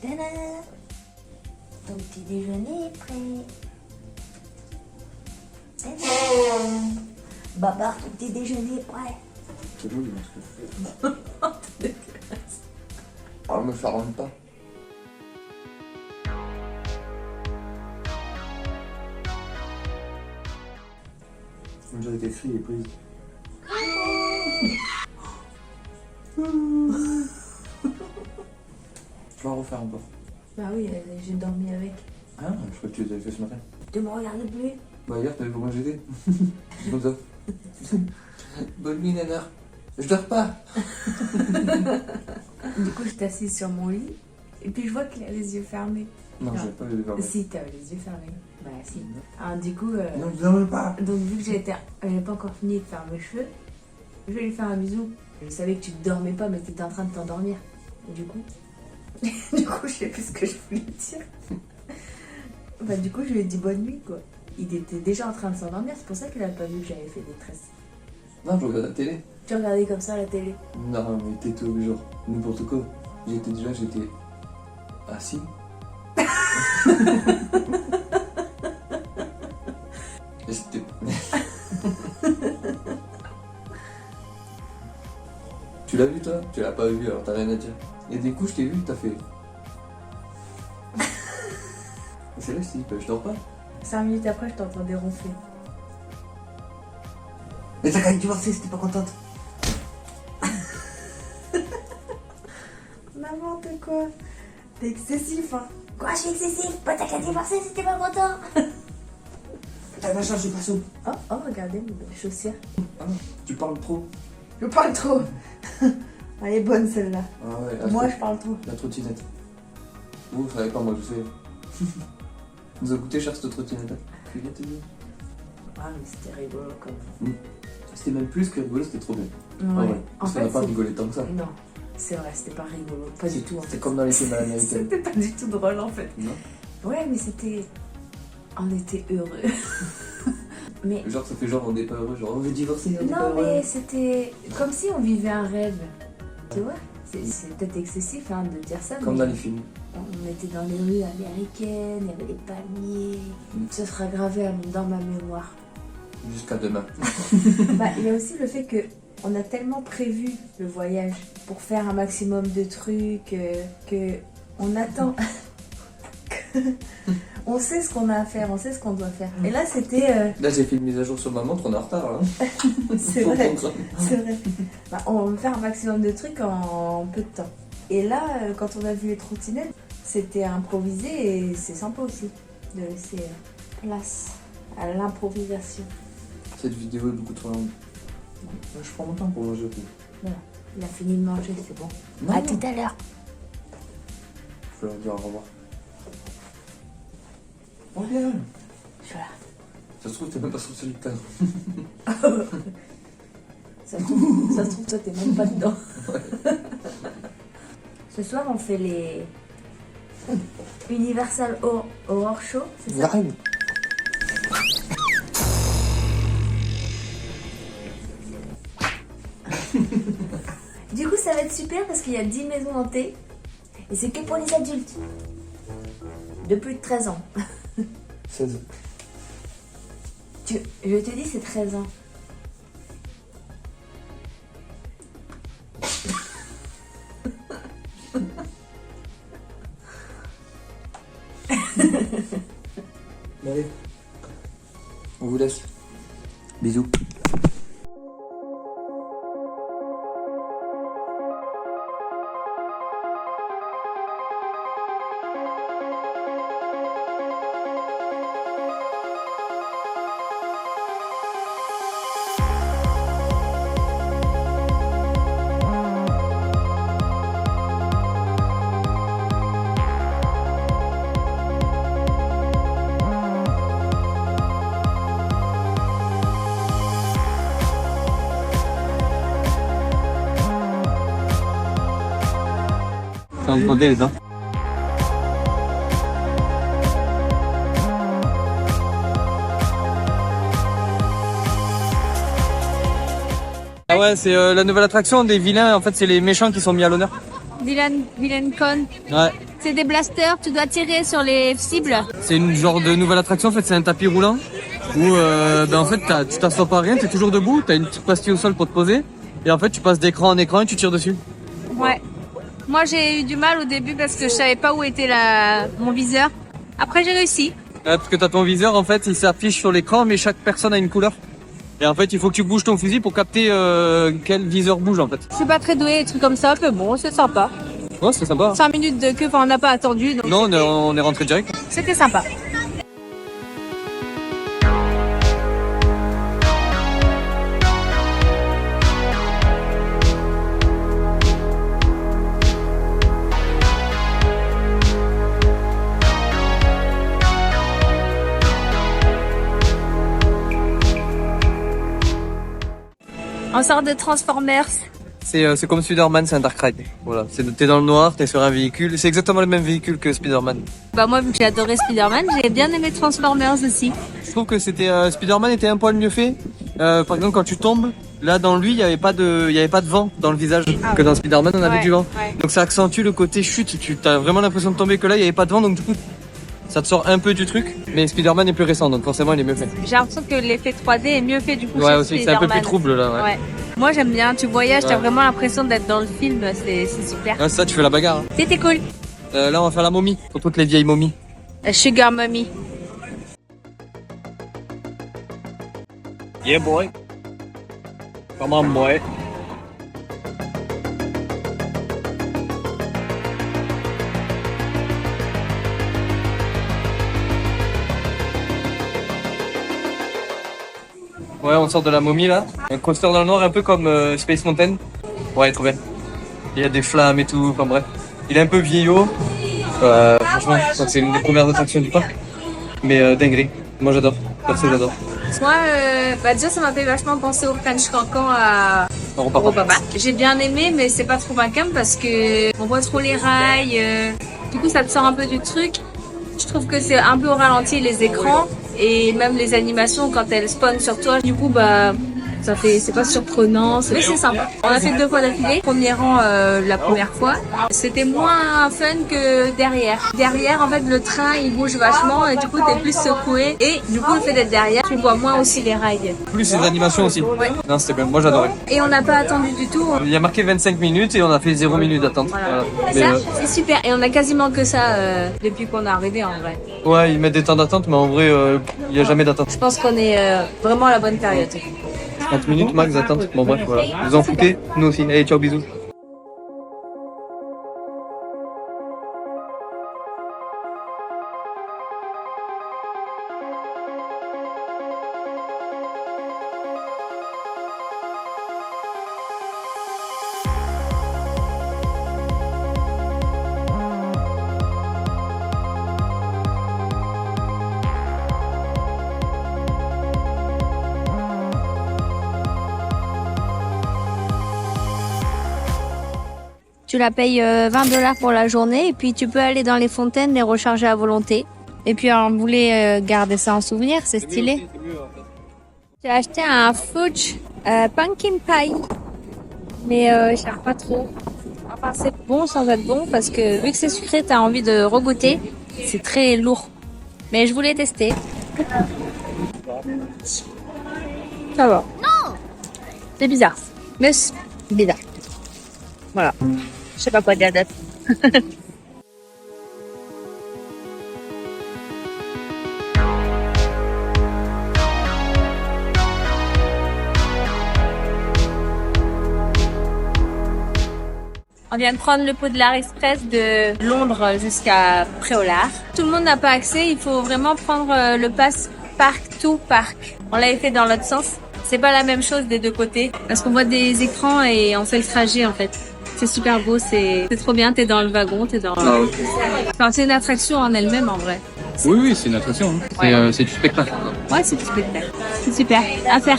Tadam. Ton petit déjeuner est prêt. Tadam. Babar, ton petit déjeuner est prêt. C'est joli, parce que... Ah, mais ça rentre pas. On dirait tes filles est prise. Tu vas refaire encore. Bah oui, j'ai dormi avec. Ah, je crois que tu les avais fait ce matin. Tu me regardes plus? Bah hier, t'as vu comment j'étais. Comme ça. Bonne nuit, nana. Je dors pas. Du coup, je t'assise sur mon lit et puis je vois qu'il a les yeux fermés. Non, j'ai pas les fermés. Si, t'avais les yeux fermés. Bah si. Alors du coup, Non, je dormais pas. donc vu que j'avais pas encore fini de faire mes cheveux, je vais lui faire un bisou. Je savais que tu ne dormais pas, mais tu étais en train de t'endormir. Et du coup, je sais plus ce que je voulais dire. Bah du coup, je lui ai dit bonne nuit, quoi. Il était déjà en train de s'endormir, c'est pour ça qu'il a pas vu que j'avais fait des tresses. Non, je regarde la télé. Tu regardais comme ça la télé? Non, mais t'étais genre n'importe quoi. J'étais assis. Et c'était... Tu l'as vu toi? Tu l'as pas vu, alors t'as rien à dire. Il y a des coups, je t'ai vu, t'as fait... Et c'est là que je t'ai dit, bah, je dors pas. 5 minutes après, je t'entendais ronfler. Mais t'as quand même divorcé, c'était pas contente. N'importe quoi. T'es excessif, hein. Quoi, je suis excessif? Bah t'as qu'à divorcer si t'es pas content. T'as la charge, j'ai pas soupe. Oh, regardez mes belles chaussures. Ah, tu parles trop. Je parle trop. Elle est bonne celle-là. Ah ouais, Moi, je parle trop. La trottinette. Vous savez pas, moi je sais. Nous a coûté cher cette trottinette. Ah, mais c'était rigolo quand même. C'était même plus que rigolo, c'était trop bien. Ouais. Ah ouais. Parce qu'on n'a pas c'est- rigolé tant que ça. Non, c'est vrai, c'était pas rigolo. Pas du tout. En C'était fait. comme dans les films à l'américaine. C'était pas du tout drôle en fait. Non. Ouais, mais c'était. On était heureux. Mais. Genre, ça fait genre, on n'est pas heureux, genre, on veut divorcer, on n'est pas Non, heureux. mais c'était comme si on vivait un rêve. Tu vois? C'est peut-être excessif hein, de dire ça. Comme mais dans les films. on était dans les rues américaines, il y avait des palmiers. Ce sera gravé dans ma mémoire. Jusqu'à demain. Bah, il y a aussi le fait que on a tellement prévu le voyage pour faire un maximum de trucs que on attend. On sait ce qu'on a à faire, on sait ce qu'on doit faire. Et là, c'était. Là, j'ai fait une mise à jour sur ma montre, on est en retard là. C'est Faut vrai. comprendre. C'est vrai. Bah, on va faire un maximum de trucs en peu de temps. Et là, quand on a vu les trottinettes, c'était improvisé et c'est sympa aussi de laisser place à l'improvisation. Cette vidéo est beaucoup trop longue. Je prends mon temps pour manger. Voilà. Il a fini de manger, c'est bon. Non, À non. tout à l'heure. Faut leur dire au revoir. Oh bien. Voilà. Ça se trouve, t'es même pas sorti du cadre. Ça se trouve, toi, t'es même pas dedans. Ce soir, on fait les Universal Horror Show, c'est ça? J'arrive. Du coup, ça va être super parce qu'il y a 10 maisons hantées et c'est que pour les adultes de plus de 13 ans. 16. Je te dis, c'est 13 ans. Allez. On vous laisse. Bisous. Ça me prendait les dents. Ah ouais, c'est la nouvelle attraction des vilains, en fait c'est les méchants qui sont mis à l'honneur. Villain Con. Ouais. C'est des blasters, tu dois tirer sur les cibles. C'est une genre de nouvelle attraction, en fait, c'est un tapis roulant où en fait tu t'assois pas à rien, t'es toujours debout, t'as une petite pastille au sol pour te poser et en fait tu passes d'écran en écran et tu tires dessus. Ouais. Moi j'ai eu du mal au début parce que je savais pas où était mon viseur. Après j'ai réussi. Ouais, parce que t'as ton viseur en fait, il s'affiche sur l'écran mais chaque personne a une couleur. Et en fait il faut que tu bouges ton fusil pour capter quel viseur bouge en fait. Je suis pas très douée, des trucs comme ça, mais bon, c'est sympa. Ouais, c'est sympa. 5 minutes de queue, enfin on n'a pas attendu. Donc Non, on est rentré direct. c'était sympa. On sort de Transformers. C'est comme Spider-Man, c'est un Dark Ride. Voilà, t'es dans le noir, t'es sur un véhicule, c'est exactement le même véhicule que Spider-Man. Bah moi vu que j'ai adoré Spider-Man, j'ai bien aimé Transformers aussi. Je trouve que Spider-Man était un poil mieux fait. Par exemple, quand tu tombes, là dans lui, il y avait pas de vent dans le visage. Que dans Spider-Man, on avait du vent. Ouais. Donc ça accentue le côté chute. Tu as vraiment l'impression de tomber, que là, il y avait pas de vent, donc du coup, ça te sort un peu du truc. Mais Spider-Man est plus récent, donc forcément, il est mieux fait. J'ai l'impression que l'effet 3D est mieux fait du coup. Ouais, chez aussi, c'est un peu plus Spider-Man. trouble là. Ouais. Ouais. Moi j'aime bien, tu voyages, t'as Ouais. vraiment l'impression d'être dans le film, c'est super. Ouais, ça, tu fais la bagarre. Hein. C'était cool. Là, on va faire la momie, pour toutes les vieilles momies. Sugar Mummy. Yeah, boy. Come on, boy. Ouais, on sort de la momie là. Un coaster dans le noir, un peu comme Space Mountain. Ouais, trop bien. Il y a des flammes et tout, enfin bref. Il est un peu vieillot. Franchement, je crois que c'est une des premières attractions du parc. Mais dinguerie. Moi j'adore. Perso, j'adore. Moi, déjà ça m'a fait vachement penser au French Cancan à On repart. Papa. J'ai bien aimé, mais c'est pas trop ma cam parce que on voit trop les rails. Du coup, ça te sort un peu du truc. Je trouve que c'est un peu au ralenti les écrans et même les animations quand elles spawnent sur toi. Du coup, c'est pas surprenant, mais c'est sympa. On a fait 2 fois d'affilée. Premier rang la première fois. C'était moins fun que derrière. Derrière, en fait, le train il bouge vachement et du coup t'es plus secoué. Et du coup, le fait d'être derrière, tu vois moins aussi les rails. Plus les animations aussi. Ouais. Non, c'était bien. Moi j'adorais. Et on n'a pas attendu du tout. Il y a marqué 25 minutes et on a fait 0 minutes d'attente. Voilà. Voilà. Ça, c'est super. Et on a quasiment que ça depuis qu'on est arrivé en vrai. Ouais, ils mettent des temps d'attente, mais en vrai, il n'y a jamais d'attente. Je pense qu'on est vraiment à la bonne période. 30 minutes max d'attente. Bon bref, voilà. Vous en foutez? Nous aussi. Allez, ciao, bisous. Tu la payes 20 $ pour la journée et puis tu peux aller dans les fontaines, les recharger à volonté. Et puis on voulait garder ça en souvenir, c'est stylé. J'ai acheté un fudge pumpkin pie, mais je pas trop. Enfin c'est bon sans être bon parce que vu que c'est sucré, t'as envie de regoûter. C'est très lourd, mais je voulais tester. Ça va. Non, c'est bizarre, mais c'est bizarre. Voilà. Je sais pas quoi dire d'autre. On vient de prendre le Poudlard Express de Londres jusqu'à Préolard. Tout le monde n'a pas accès, il faut vraiment prendre le pass Park to Park. On l'avait fait dans l'autre sens. C'est pas la même chose des deux côtés parce qu'on voit des écrans et on fait le trajet en fait. C'est super beau, c'est trop bien, t'es dans le wagon, t'es dans... Enfin, c'est une attraction en elle-même en vrai. Oui, c'est une attraction. Hein. Ouais. C'est du spectacle. Ouais, c'est du spectacle. C'est super, à faire.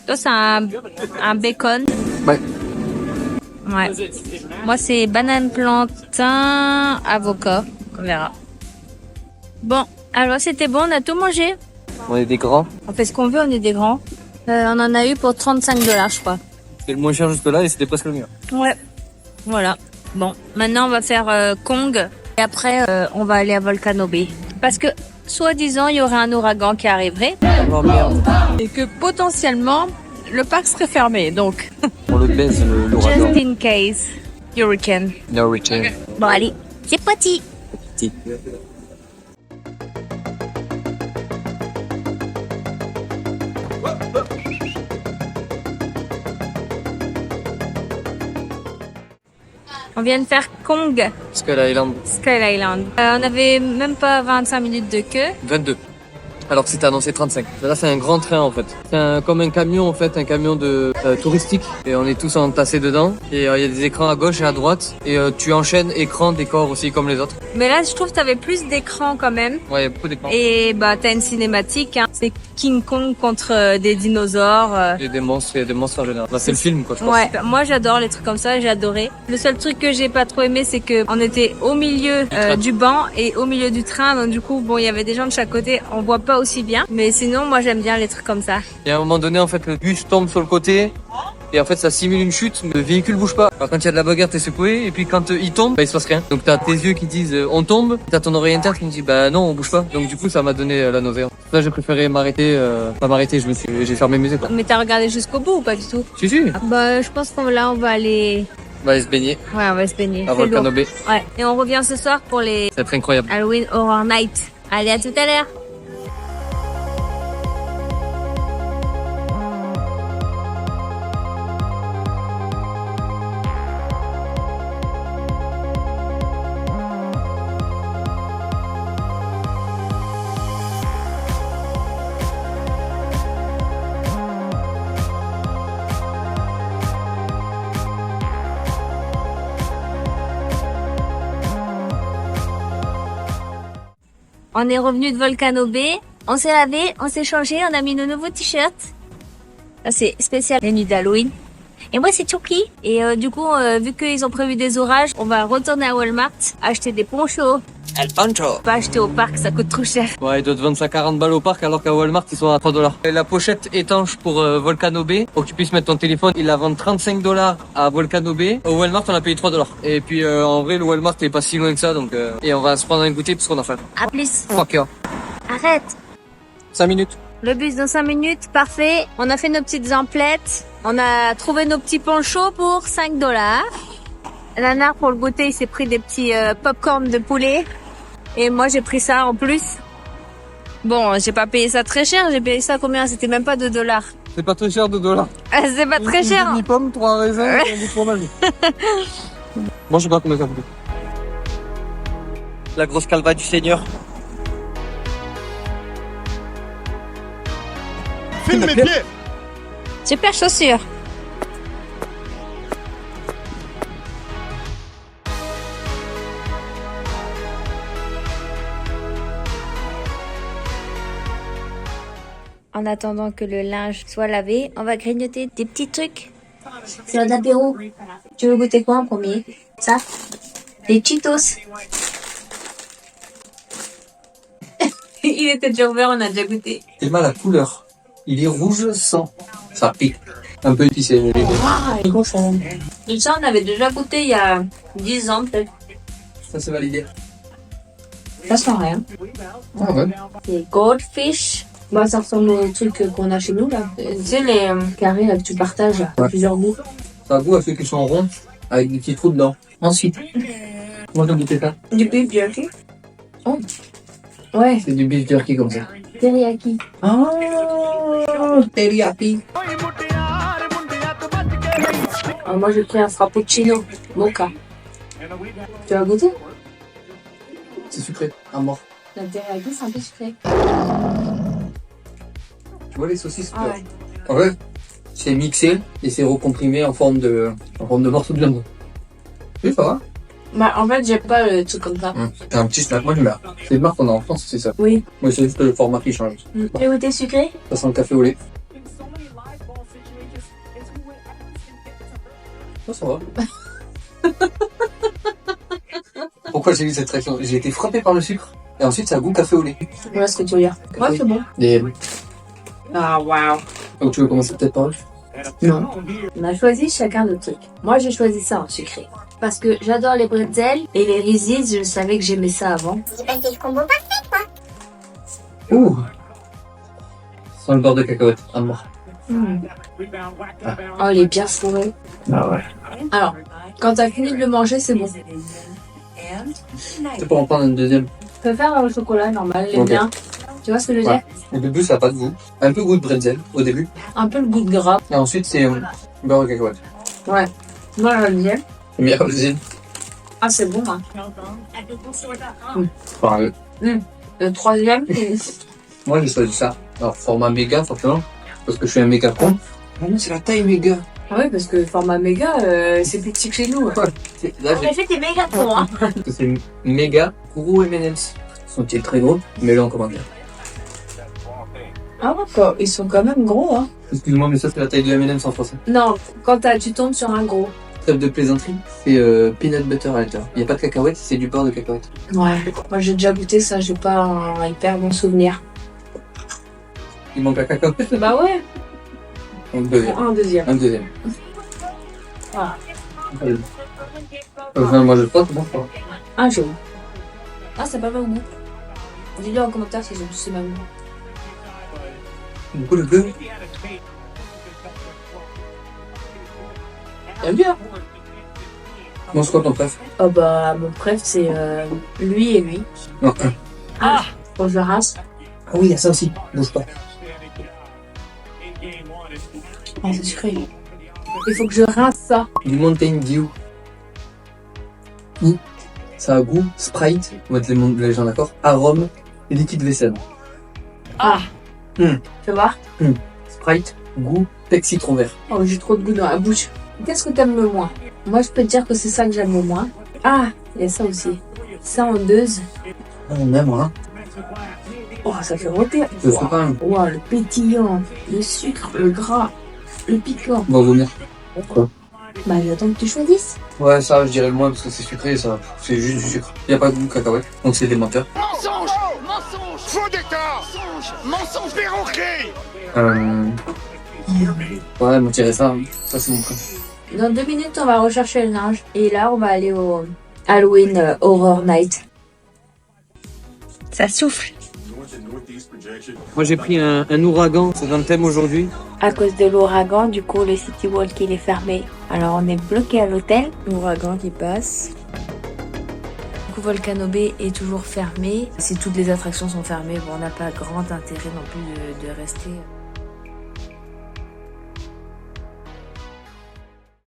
Toi, c'est un bacon. Ouais. Ouais. Moi, c'est banane plantain, avocat. On verra. Bon, alors c'était bon, on a tout mangé. On est des grands. On fait ce qu'on veut, on est des grands. On en a eu pour 35 $, je crois. C'est le moins cher jusque là et c'était presque le mieux. Ouais. Voilà. Bon, maintenant on va faire Kong et après on va aller à Volcano Bay. Parce que, soi-disant, il y aurait un ouragan qui arriverait. Oh merde. Et que potentiellement, le parc serait fermé, donc. On le baise l'ouragan. Just in case. Hurricane. No return. Bon, allez, c'est parti. Petit. On vient de faire Kong, Skull Island. Skull Island. On avait même pas 25 minutes de queue. 22. Alors que c'était annoncé 35. Là, c'est un grand train en fait. C'est comme un camion en fait, un camion de touristique. Et on est tous entassés dedans. Et il y a des écrans à gauche et à droite. Et tu enchaînes écran, décor aussi comme les autres. Mais là, je trouve que t'avais plus d'écran quand même. Ouais, il y a beaucoup d'écrans. Et bah, t'as une cinématique. Hein. C'est King Kong contre des dinosaures. Il y a des monstres en général. Là, c'est le film quoi, je pense. Ouais, moi j'adore les trucs comme ça, j'ai adoré. Le seul truc que j'ai pas trop aimé, c'est que on était au milieu du banc et au milieu du train, donc du coup, bon, il y avait des gens de chaque côté, on voit pas aussi bien. Mais sinon, moi j'aime bien les trucs comme ça. Et à un moment donné, en fait, le bus tombe sur le côté. Et en fait, ça simule une chute, mais le véhicule bouge pas. Alors, quand il y a de la bagarre, t'es secoué. Et puis, quand il tombe, bah, il se passe rien. Donc, t'as tes yeux qui disent on tombe. T'as ton oreille interne qui me dit bah non, on bouge pas. Donc, du coup, ça m'a donné la nausée. Là, j'ai préféré m'arrêter. Pas m'arrêter, j'ai fermé mes yeux, quoi. Mais t'as regardé jusqu'au bout ou pas du tout? Si. Bah, je pense qu'on là, on va aller. On va aller se baigner Ouais, on va se baigner. à C'est lourd. Volcano Bay. Ouais. Et on revient ce soir pour les Ça va être incroyable. Halloween Horror Night. Allez, à tout à l'heure. On est revenu de Volcano Bay. On s'est lavé, on s'est changé, on a mis nos nouveaux t-shirts. Ça, c'est spécial les nuits d'Halloween. Et moi, c'est Chucky. Et du coup, vu qu'ils ont prévu des orages, on va retourner à Walmart, acheter des ponchos. El Pancho. Pas acheter au parc, ça coûte trop cher. Ouais, ils doivent vendre ça 40 balles au parc alors qu'à Walmart ils sont à 3 $. Et la pochette étanche pour Volcano Bay, pour que tu puisses mettre ton téléphone, ils la vendent 35 $ à Volcano Bay. Au Walmart on a payé 3 $. Et puis en vrai le Walmart est pas si loin que ça donc et on va se prendre un goûter parce qu'on a faim. À plus. Fuck yeah. Arrête. 5 minutes. Le bus dans 5 minutes, parfait. On a fait nos petites emplettes. On a trouvé nos petits ponchos pour 5 $. Nanar, pour le goûter, il s'est pris des petits pop-corn de poulet. Et moi, j'ai pris ça en plus. Bon, j'ai pas payé ça très cher. J'ai payé ça combien? C'était même pas 2 $. C'est pas très cher, 2 $. Ah, c'est pas très cher. Ni pommes, 3 raisins, et du fromage. Bon, je sais pas combien ça coûte. La grosse calva du Seigneur. Filme mes pieds. Super chaussures. En attendant que le linge soit lavé, on va grignoter des petits trucs. C'est un apéro. Tu veux goûter quoi en premier? Ça? Des Cheetos. Il était déjà ouvert, on a déjà goûté. Tellement la couleur. Il est rouge sans. Ça pique. Un peu épicé. Ah, il est bon ça. Et ça, on avait déjà goûté il y a 10 ans peut-être. Ça c'est validé. Ça sent rien. Ah ouais. C'est Goldfish. Bah, ça ressemble au truc qu'on a chez nous là. Tu sais, les carrés là, que tu partages à plusieurs goûts. Ça a goût à ceux qui sont ronds avec des petits trous dedans. Ensuite. Moi j'ai goûté ça. Du beef jerky. Oh. Ouais, C'est du beef jerky comme ça. teriyaki. Ah, teriyaki. Moi, j'ai pris un frappuccino mocha. Tu vas goûter? C'est sucré, à mort. Le teriyaki, c'est un peu sucré. Tu vois les saucisses Ah ouais. En fait, c'est mixé et c'est recomprimé en forme de morceau de viande. Oui, ça va. Bah, en fait, j'aime pas le truc comme ça. C'est un petit snack, moi j'aime bien. C'est une marque qu'on a en France, c'est ça. Oui. Mais c'est juste le format qui change. Tu veux goûter sucré? Ça sent le café au lait. Ça va. Pourquoi j'ai eu cette réaction? J'ai été frappé par le sucre. Et ensuite, ça a goût café au lait. Voilà ce que tu veux dire. Ouais, c'est bon. Et... Ah, waouh. Donc tu veux commencer peut-être par eux? Non. On a choisi chacun notre truc. Moi, j'ai choisi ça en sucré. Parce que j'adore les bretzels et les Reese's, je savais que j'aimais ça avant. J'ai passé le combo parfait, quoi. Ouh. Sans le beurre de cacahuète, à mort. Oh, il est bien fourré. Ah ouais. Alors, quand t'as fini de le manger, c'est bon. C'est pour en prendre une deuxième. Je préfère le chocolat normal, il est Ok. bien. Tu vois ce que je veux dire? Au début, ça n'a pas de goût. Un peu goût de bretzel au début. Un peu le goût de gras. Et ensuite, c'est beurre de cacahuète. Ouais. Moi, je le disais. C'est meilleur deuxième. Ah, c'est bon, hein. Enfin, Le troisième, moi, j'ai choisi ça. Alors, format méga, forcément. Parce que je suis un méga con. Ah non, c'est la taille méga. ah oui, parce que le format méga, c'est plus petit que chez nous. Là, j'ai fait, t'es méga con, hein. que c'est méga gros M&M's. Sont-ils très gros? Mets-le en commentaire. Ah, d'accord. Ils sont quand même gros, hein. Excuse-moi, mais ça, c'est la taille de M&M's en français. Non, quand tu tombes sur un gros. Trêve de plaisanterie, c'est peanut butter à l'intérieur. Il n'y a pas de cacahuètes, c'est du beurre de cacahuète. Ouais. Moi, j'ai déjà goûté ça, j'ai pas un hyper bon souvenir. Il manque la cacahuète. Bah ouais. Un deuxième. Un deuxième. Un deuxième. Ah. Moi, je crois que bon, quoi. Un jaune. Ah, c'est pas même goût. Dis-le en commentaire si c'est même goût. Du coup, le bleu. T'aimes bien? Bon, c'est quoi ton préf? Oh bah, mon préf, c'est lui et lui. Non. Ah! Faut que je rince. Ah oui, il y a ça aussi. Bouge pas. Ah, c'est sucré. Il faut que je rince ça. Du Mountain Dew. Oui. Ça a goût, Sprite, on va être les gens d'accord, arôme et liquide vaisselle. Ah! Fais voir. Sprite, goût, pec citron vert. Oh, j'ai trop de goût dans la bouche. Qu'est-ce que t'aimes le moins? Moi, je peux te dire que c'est ça que j'aime le moins. Ah! Il y a ça aussi. Ça en dose. On aime, hein. Oh, ça fait rôtir. Je sais pas. Wow, le pétillant, le sucre, le gras, le piquant. On va vomir. Quoi? Bah, j'attends que tu choisisses. Ouais, ça, je dirais le moins parce que c'est sucré, ça. C'est juste du sucre. Il n'y a pas de goût de cacahuète. Donc c'est des menteurs. Mensonge! Mensonge! Faux décor! Mensonge verrouillé! Ouais, m'en tirer ça. Ça, c'est mon préf. Dans 2 minutes, on va rechercher le linge. Et là, on va aller au Halloween Horror Night. Ça souffle. Moi j'ai pris un ouragan, c'est dans le thème aujourd'hui. À cause de l'ouragan, du coup, le City Walk, il est fermé. Alors, on est bloqué à l'hôtel. L'ouragan qui passe. Du coup, Volcano Bay est toujours fermé. Si toutes les attractions sont fermées, bon, on n'a pas grand intérêt non plus de rester.